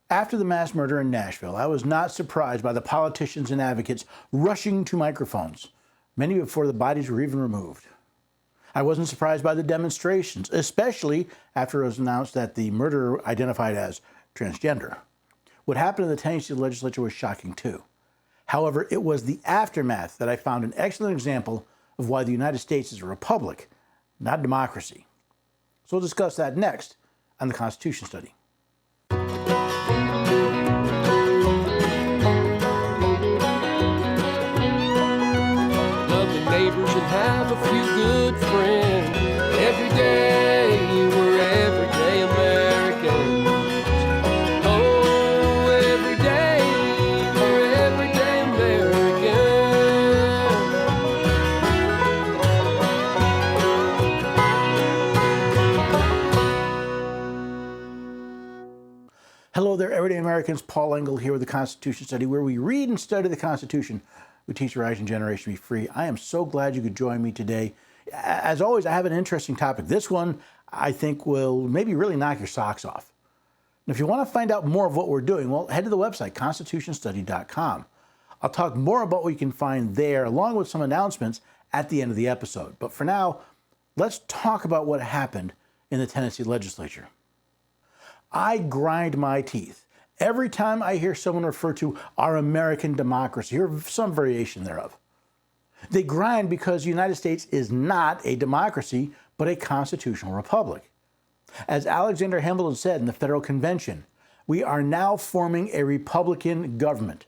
After the mass murder in Nashville, I was not surprised by the politicians and advocates rushing to microphones, many before the bodies were even removed. I wasn't surprised by the demonstrations, especially after it was announced that the murderer identified as transgender. What happened in the Tennessee legislature was shocking too. However, it was the aftermath that I found an excellent example of why the United States is a republic, not a democracy. So we'll discuss that next on the Constitution Study. Neighbors and have a few good friends. Every day we're everyday Americans. Oh, every day we're everyday Americans. Hello there, everyday Americans. Paul Engel here with the Constitution Study, where we read and study the Constitution. We teach the rising generation to be free. I am so glad you could join me today. As always, I have an interesting topic. This one, I think, will maybe really knock your socks off. And if you want to find out more of what we're doing, well, head to the website, constitutionstudy.com. I'll talk more about what you can find there, along with some announcements at the end of the episode. But for now, let's talk about what happened in the Tennessee legislature. I grind my teeth every time I hear someone refer to our American democracy or some variation thereof. They grind because the United States is not a democracy, but a constitutional republic. As Alexander Hamilton said in the Federal Convention, we are now forming a republican government.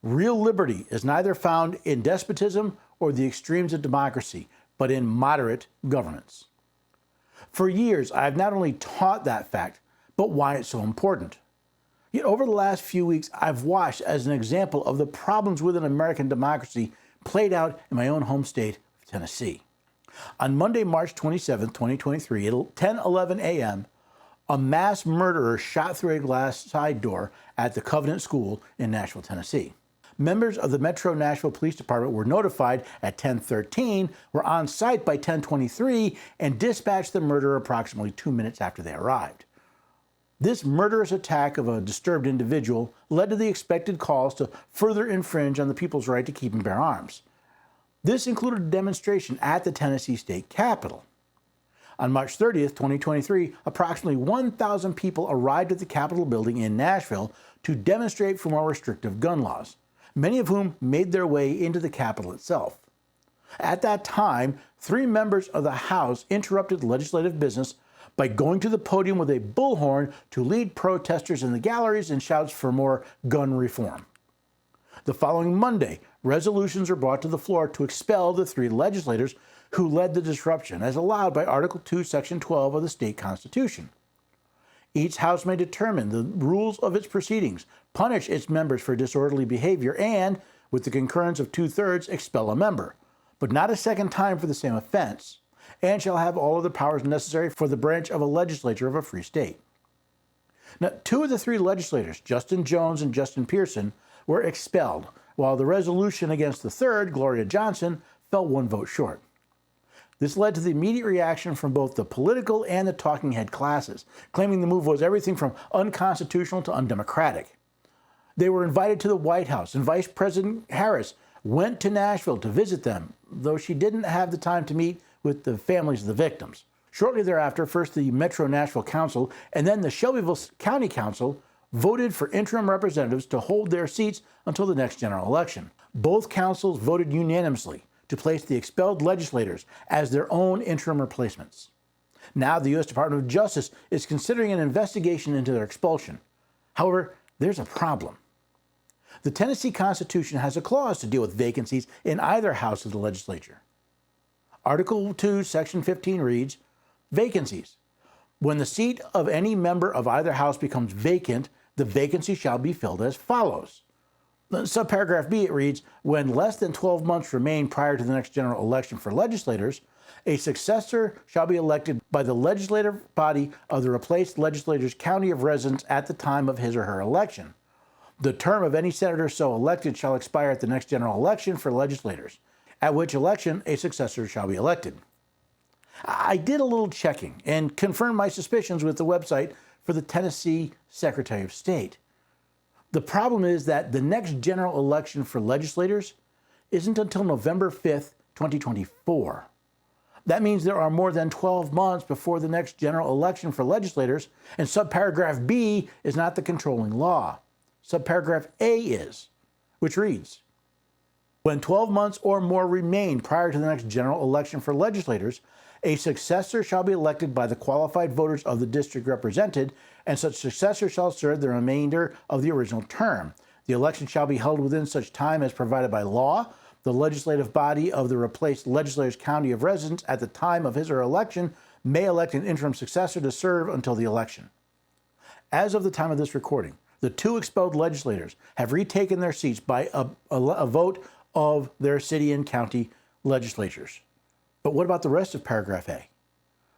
Real liberty is neither found in despotism or the extremes of democracy, but in moderate governments. For years, I have not only taught that fact, but why it's so important. Yet over the last few weeks, I've watched as an example of the problems within American democracy played out in my own home state of Tennessee. On Monday, March 27, 2023, at 10:11 a.m., a mass murderer shot through a glass side door at the Covenant School in Nashville, Tennessee. Members of the Metro Nashville Police Department were notified at 10:13, were on site by 10:23, and dispatched the murderer approximately 2 minutes after they arrived. This murderous attack of a disturbed individual led to the expected calls to further infringe on the people's right to keep and bear arms. This included a demonstration at the Tennessee State Capitol. On March 30th, 2023, approximately 1,000 people arrived at the Capitol building in Nashville to demonstrate for more restrictive gun laws, many of whom made their way into the Capitol itself. At that time, 3 members of the House interrupted legislative business by going to the podium with a bullhorn to lead protesters in the galleries in shouts for more gun reform. The following Monday, resolutions were brought to the floor to expel the 3 legislators who led the disruption, as allowed by Article 2, Section 12 of the state constitution. Each House may determine the rules of its proceedings, punish its members for disorderly behavior, and, with the concurrence of 2/3, expel a member, but not a second time for the same offense, and shall have all of the powers necessary for the branch of a legislature of a free state. Now, 2 of the 3 legislators, Justin Jones and Justin Pearson, were expelled, while the resolution against the 3rd, Gloria Johnson, fell 1 vote short. This led to the immediate reaction from both the political and the talking head classes, claiming the move was everything from unconstitutional to undemocratic. They were invited to the White House, and Vice President Harris went to Nashville to visit them, though she didn't have the time to meet with the families of the victims. Shortly thereafter, first the Metro Nashville Council and then the Shelbyville County Council voted for interim representatives to hold their seats until the next general election. Both councils voted unanimously to place the expelled legislators as their own interim replacements. Now the U.S. Department of Justice is considering an investigation into their expulsion. However, there's a problem. The Tennessee Constitution has a clause to deal with vacancies in either house of the legislature. Article 2, Section 15 reads, vacancies. When the seat of any member of either house becomes vacant, the vacancy shall be filled as follows. Subparagraph B, it reads, when less than 12 months remain prior to the next general election for legislators, a successor shall be elected by the legislative body of the replaced legislator's county of residence at the time of his or her election. The term of any senator so elected shall expire at the next general election for legislators, at which election a successor shall be elected. I did a little checking and confirmed my suspicions with the website for the Tennessee Secretary of State. The problem is that the next general election for legislators isn't until November 5th, 2024. That means there are more than 12 months before the next general election for legislators, and subparagraph B is not the controlling law. Subparagraph A is, which reads, when 12 months or more remain prior to the next general election for legislators, a successor shall be elected by the qualified voters of the district represented, and such successor shall serve the remainder of the original term. The election shall be held within such time as provided by law. The legislative body of the replaced legislator's county of residence at the time of his or her election may elect an interim successor to serve until the election. As of the time of this recording, the two expelled legislators have retaken their seats by a vote of their city and county legislatures. But what about the rest of paragraph A?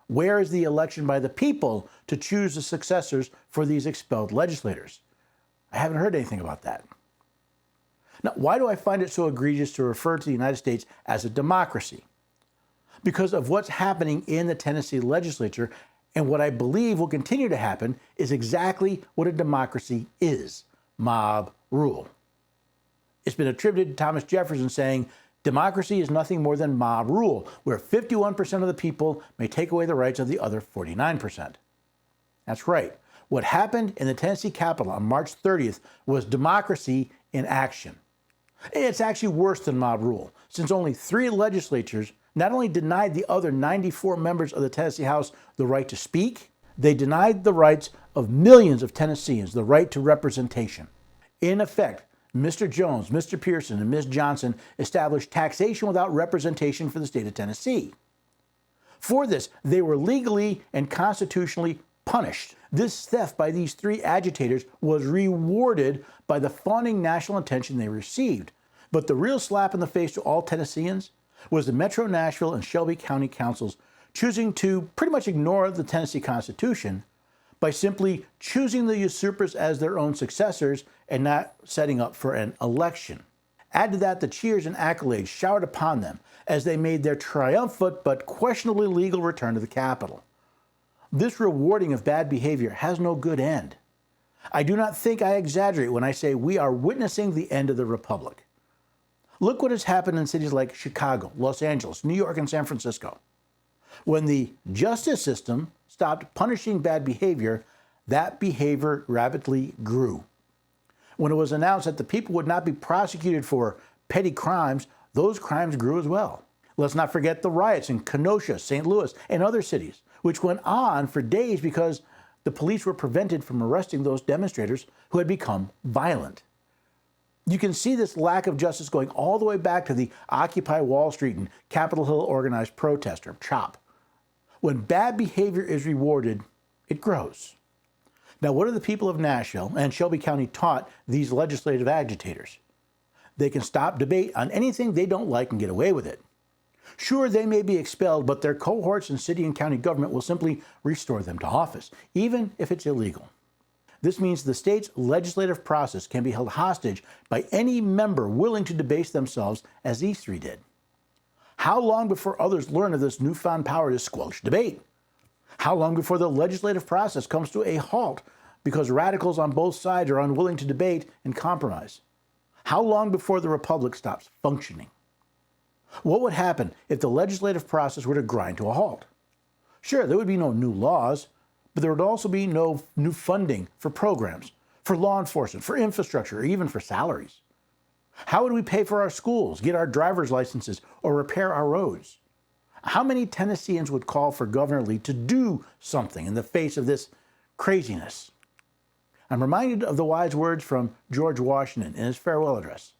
Where is the election by the people to choose the successors for these expelled legislators? I haven't heard anything about that. Now, why do I find it so egregious to refer to the United States as a democracy? Because of what's happening in the Tennessee legislature, and what I believe will continue to happen is exactly what a democracy is: mob rule. It's been attributed to Thomas Jefferson saying, democracy is nothing more than mob rule, where 51% of the people may take away the rights of the other 49%. That's right. What happened in the Tennessee Capitol on March 30th was democracy in action. It's actually worse than mob rule, since only 3 legislatures not only denied the other 94 members of the Tennessee House the right to speak, they denied the rights of millions of Tennesseans the right to representation. In effect, Mr. Jones, Mr. Pearson, and Ms. Johnson established taxation without representation for the state of Tennessee. For this, they were legally and constitutionally punished. This theft by these 3 agitators was rewarded by the fawning national attention they received. But the real slap in the face to all Tennesseans was the Metro Nashville and Shelby County councils choosing to pretty much ignore the Tennessee Constitution by simply choosing the usurpers as their own successors and not setting up for an election. Add to that the cheers and accolades showered upon them as they made their triumphant but questionably legal return to the Capitol. This rewarding of bad behavior has no good end. I do not think I exaggerate when I say we are witnessing the end of the Republic. Look what has happened in cities like Chicago, Los Angeles, New York, and San Francisco. When the justice system stopped punishing bad behavior, that behavior rapidly grew. When it was announced that the people would not be prosecuted for petty crimes, those crimes grew as well. Let's not forget the riots in Kenosha, St. Louis, and other cities, which went on for days because the police were prevented from arresting those demonstrators who had become violent. You can see this lack of justice going all the way back to the Occupy Wall Street and Capitol Hill organized protest, or CHOP. When bad behavior is rewarded, it grows. Now, what are the people of Nashville and Shelby County taught these legislative agitators? They can stop debate on anything they don't like and get away with it. Sure, they may be expelled, but their cohorts in city and county government will simply restore them to office, even if it's illegal. This means the state's legislative process can be held hostage by any member willing to debase themselves as these 3 did. How long before others learn of this newfound power to squelch debate? How long before the legislative process comes to a halt because radicals on both sides are unwilling to debate and compromise? How long before the republic stops functioning? What would happen if the legislative process were to grind to a halt? Sure, there would be no new laws, but there would also be no new funding for programs, for law enforcement, for infrastructure, or even for salaries. How would we pay for our schools, get our driver's licenses, or repair our roads? How many Tennesseans would call for Governor Lee to do something in the face of this craziness? I'm reminded of the wise words from George Washington in his farewell address.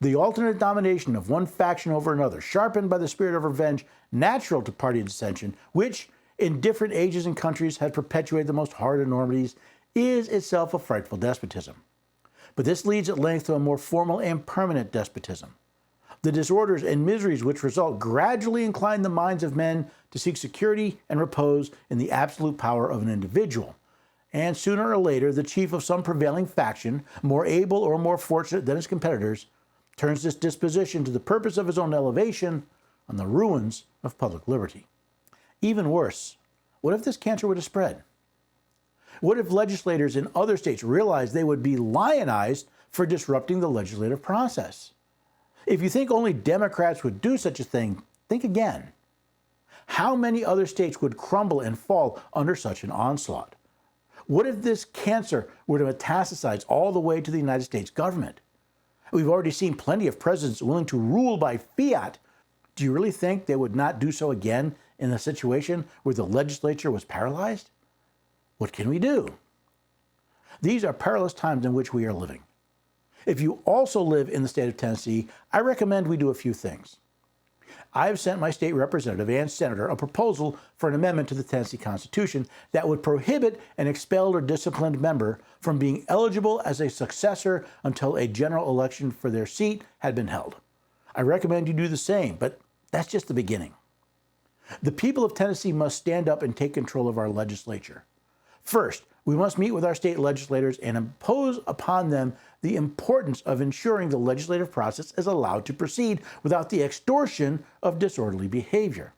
The alternate domination of one faction over another, sharpened by the spirit of revenge natural to party dissension, which in different ages and countries had perpetuated the most horrid enormities, is itself a frightful despotism. But this leads at length to a more formal and permanent despotism. The disorders and miseries which result gradually incline the minds of men to seek security and repose in the absolute power of an individual. And sooner or later, the chief of some prevailing faction, more able or more fortunate than his competitors, turns this disposition to the purpose of his own elevation on the ruins of public liberty. Even worse, what if this cancer were to spread? What if legislators in other states realized they would be lionized for disrupting the legislative process? If you think only Democrats would do such a thing, think again. How many other states would crumble and fall under such an onslaught? What if this cancer were to metastasize all the way to the United States government? We've already seen plenty of presidents willing to rule by fiat. Do you really think they would not do so again in a situation where the legislature was paralyzed? What can we do? These are perilous times in which we are living. If you also live in the state of Tennessee, I recommend we do a few things. I have sent my state representative and senator a proposal for an amendment to the Tennessee Constitution that would prohibit an expelled or disciplined member from being eligible as a successor until a general election for their seat had been held. I recommend you do the same, but that's just the beginning. The people of Tennessee must stand up and take control of our legislature. First, we must meet with our state legislators and impose upon them the importance of ensuring the legislative process is allowed to proceed without the extortion of disorderly behavior.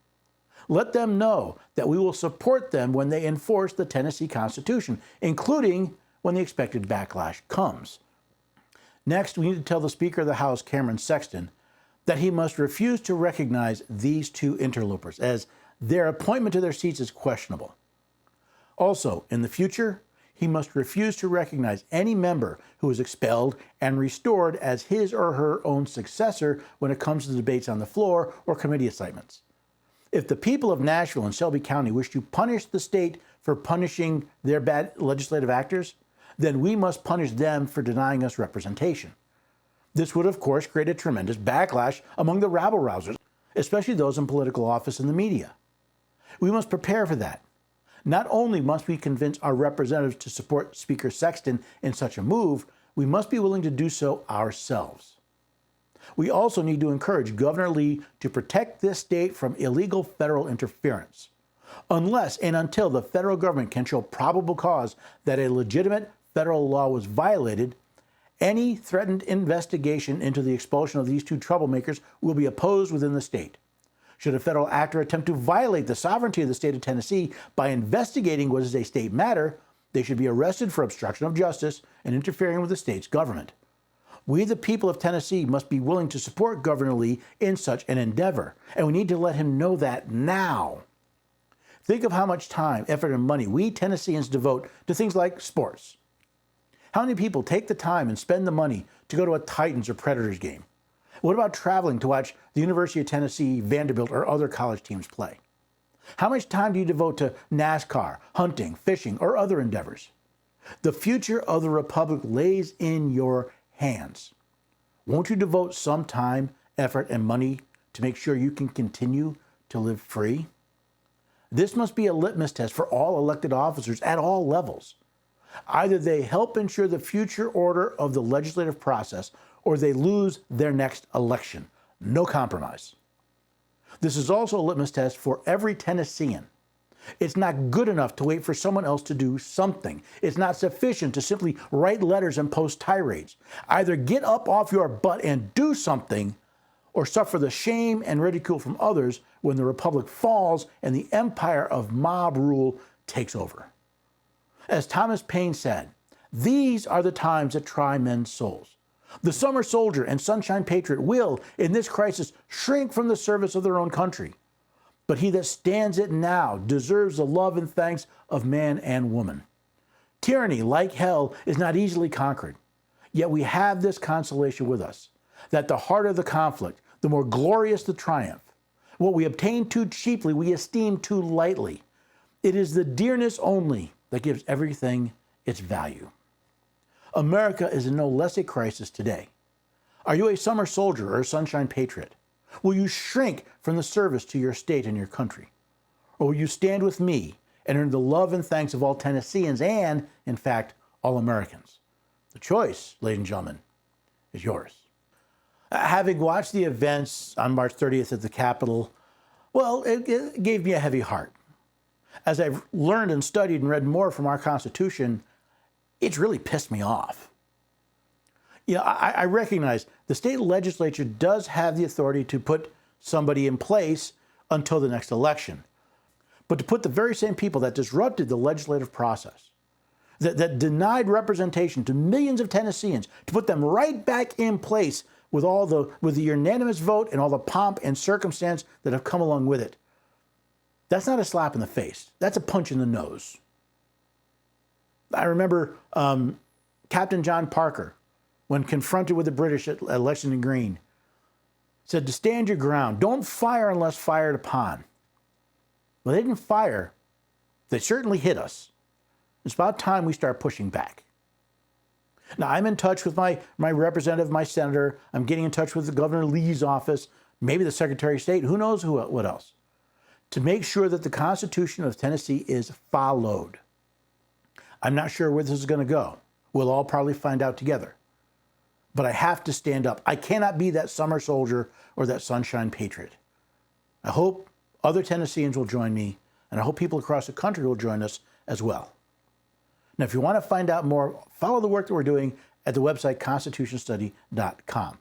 Let them know that we will support them when they enforce the Tennessee Constitution, including when the expected backlash comes. Next, we need to tell the Speaker of the House, Cameron Sexton, that he must refuse to recognize these two interlopers, as their appointment to their seats is questionable. Also, in the future, he must refuse to recognize any member who is expelled and restored as his or her own successor when it comes to debates on the floor or committee assignments. If the people of Nashville and Shelby County wish to punish the state for punishing their bad legislative actors, then we must punish them for denying us representation. This would, of course, create a tremendous backlash among the rabble-rousers, especially those in political office and the media. We must prepare for that. Not only must we convince our representatives to support Speaker Sexton in such a move, we must be willing to do so ourselves. We also need to encourage Governor Lee to protect this state from illegal federal interference. Unless and until the federal government can show probable cause that a legitimate federal law was violated, any threatened investigation into the expulsion of these two troublemakers will be opposed within the state. Should a federal actor attempt to violate the sovereignty of the state of Tennessee by investigating what is a state matter, they should be arrested for obstruction of justice and interfering with the state's government. We, the people of Tennessee, must be willing to support Governor Lee in such an endeavor, and we need to let him know that now. Think of how much time, effort, and money we Tennesseans devote to things like sports. How many people take the time and spend the money to go to a Titans or Predators game? What about traveling to watch the University of Tennessee, Vanderbilt, or other college teams play? How much time do you devote to NASCAR, hunting, fishing, or other endeavors? The future of the Republic lays in your hands. Won't you devote some time, effort, and money to make sure you can continue to live free? This must be a litmus test for all elected officers at all levels. Either they help ensure the future order of the legislative process, or they lose their next election. No compromise. This is also a litmus test for every Tennessean. It's not good enough to wait for someone else to do something. It's not sufficient to simply write letters and post tirades. Either get up off your butt and do something, or suffer the shame and ridicule from others when the republic falls and the empire of mob rule takes over. As Thomas Paine said, these are the times that try men's souls. The summer soldier and sunshine patriot will, in this crisis, shrink from the service of their own country. But he that stands it now deserves the love and thanks of man and woman. Tyranny, like hell, is not easily conquered. Yet we have this consolation with us, that the harder the conflict, the more glorious the triumph. What we obtain too cheaply, we esteem too lightly. It is the dearness only that gives everything its value. America is in no less a crisis today. Are you a summer soldier or a sunshine patriot? Will you shrink from the service to your state and your country? Or will you stand with me and earn the love and thanks of all Tennesseans and, in fact, all Americans? The choice, ladies and gentlemen, is yours. Having watched the events on March 30th at the Capitol, well, it gave me a heavy heart. As I've learned and studied and read more from our Constitution, it's really pissed me off. I recognize the state legislature does have the authority to put somebody in place until the next election. But to put the very same people that disrupted the legislative process, that denied representation to millions of Tennesseans, to put them right back in place with the unanimous vote and all the pomp and circumstance that have come along with it. That's not a slap in the face. That's a punch in the nose. I remember Captain John Parker, when confronted with the British at Lexington Green, said to stand your ground. Don't fire unless fired upon. Well, they didn't fire. They certainly hit us. It's about time we start pushing back. Now, I'm in touch with my representative, my senator. I'm getting in touch with the Governor Lee's office, maybe the Secretary of State, who knows what else, to make sure that the Constitution of Tennessee is followed. I'm not sure where this is going to go. We'll all probably find out together. But I have to stand up. I cannot be that summer soldier or that sunshine patriot. I hope other Tennesseans will join me, and I hope people across the country will join us as well. Now, if you want to find out more, follow the work that we're doing at the website constitutionstudy.com.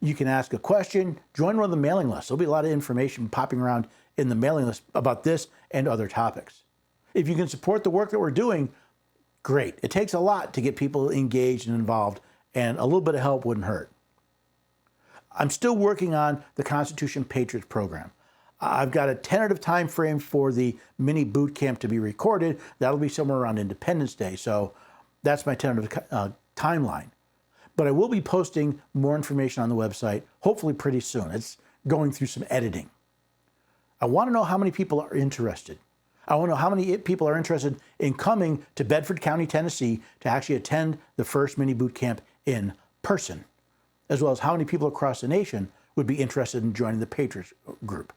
You can ask a question, join one of the mailing lists. There'll be a lot of information popping around in the mailing list about this and other topics. If you can support the work that we're doing, great. It takes a lot to get people engaged and involved, and a little bit of help wouldn't hurt. I'm still working on the Constitution Patriots program. I've got a tentative time frame for the mini boot camp to be recorded. That'll be somewhere around Independence Day, so that's my tentative timeline. But I will be posting more information on the website, hopefully pretty soon. It's going through some editing. I want to know how many people are interested. I want to know how many people are interested in coming to Bedford County, Tennessee to actually attend the first mini boot camp in person, as well as how many people across the nation would be interested in joining the Patriots group.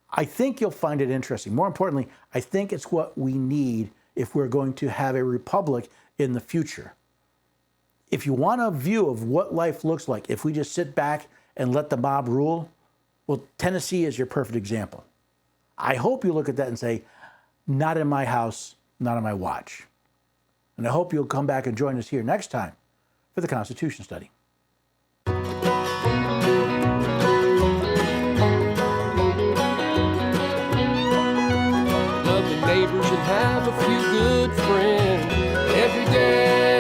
I think you'll find it interesting. More importantly, I think it's what we need if we're going to have a republic in the future. If you want a view of what life looks like if we just sit back and let the mob rule, well, Tennessee is your perfect example. I hope you look at that and say, not in my house, not on my watch. And I hope you'll come back and join us here next time for the Constitution Study. Love the neighbors and have a few good friends every day.